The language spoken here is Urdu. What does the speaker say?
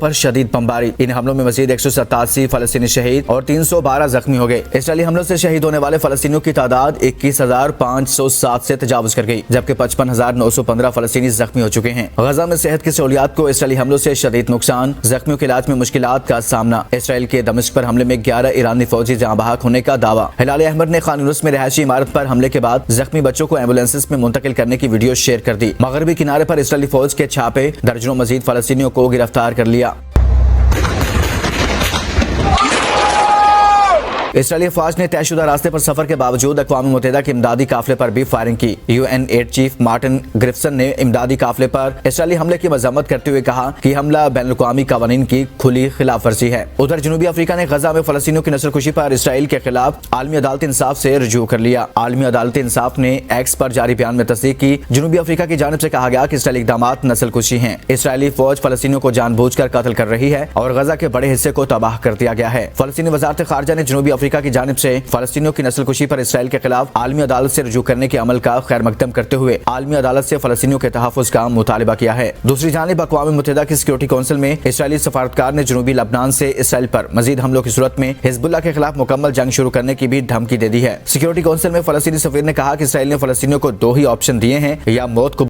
پر شدید بمباری۔ ان حملوں میں مزید 187 فلسطینی شہید اور 312 زخمی ہو گئے۔ اسرائیلی حملوں سے شہید ہونے والے فلسطینیوں کی تعداد 21,507 سے تجاوز کر گئی، جبکہ 55,915 فلسطینی زخمی ہو چکے ہیں۔ غزہ میں صحت کی سہولیات کو اسرائیلی حملوں سے شدید نقصان، زخمیوں کے علاج میں مشکلات کا سامنا۔ اسرائیل کے دمشق پر حملے میں 11 ایرانی فوجی جاں بحق ہونے کا دعویٰ۔ ہلال احمر نے خان یونس میں رہائشی عمارت پر حملے کے بعد زخمی بچوں کو ایمبولینسز میں منتقل کرنے کی ویڈیو شیئر کر دی۔ مغربی کنارے پر اسرائیلی فوج کے چھاپے، درجنوں مزید فلسطینیوں کو گرفتار کر لیا۔ اسرائیلی افواج نے طے شدہ راستے پر سفر کے باوجود اقوام متحدہ کے امدادی قافلے پر بھی فائرنگ کی۔ UN ایڈ چیف مارٹن گرفسن نے امدادی قافلے پر اسرائیلی حملے کی مذمت کرتے ہوئے کہا کہ حملہ بین الاقوامی قوانین کی کھلی خلاف ورزی ہے۔ ادھر جنوبی افریقہ نے غزہ میں فلسطینیوں کی نسل کشی پر اسرائیل کے خلاف عالمی عدالت انصاف سے رجوع کر لیا۔ عالمی عدالت انصاف نے ایکس پر جاری بیان میں تصدیق کی۔ جنوبی افریقہ کی جانب سے کہا گیا کہ اسرائیلی اقدامات نسل کشی ہیں۔ اسرائیلی فوج فلسطینیوں کو جان بوجھ کر قتل کر رہی ہے اور غزہ کے بڑے حصے کو تباہ کر دیا گیا ہے۔ فلسطینی وزارت خارجہ نے جنوبی افریقہ کی جانب سے فلسطینیوں کی نسل کشی پر اسرائیل کے خلاف عالمی عدالت سے رجوع کرنے کے عمل کا خیر مقدم کرتے ہوئے عالمی عدالت سے فلسطینیوں کے تحفظ کا مطالبہ کیا ہے۔ دوسری جانب اقوام متحدہ کی سیکورٹی کونسل میں اسرائیلی سفارتکار نے جنوبی لبنان سے اسرائیل پر مزید حملوں کی صورت میں حزب اللہ کے خلاف مکمل جنگ شروع کرنے کی بھی دھمکی دے دی ہے۔ سیکورٹی کونسل میں فلسطینی سفیر نے کہا کہ اسرائیل نے فلسطینیوں کو 2 ہی آپشن دیے ہیں، یا موت کو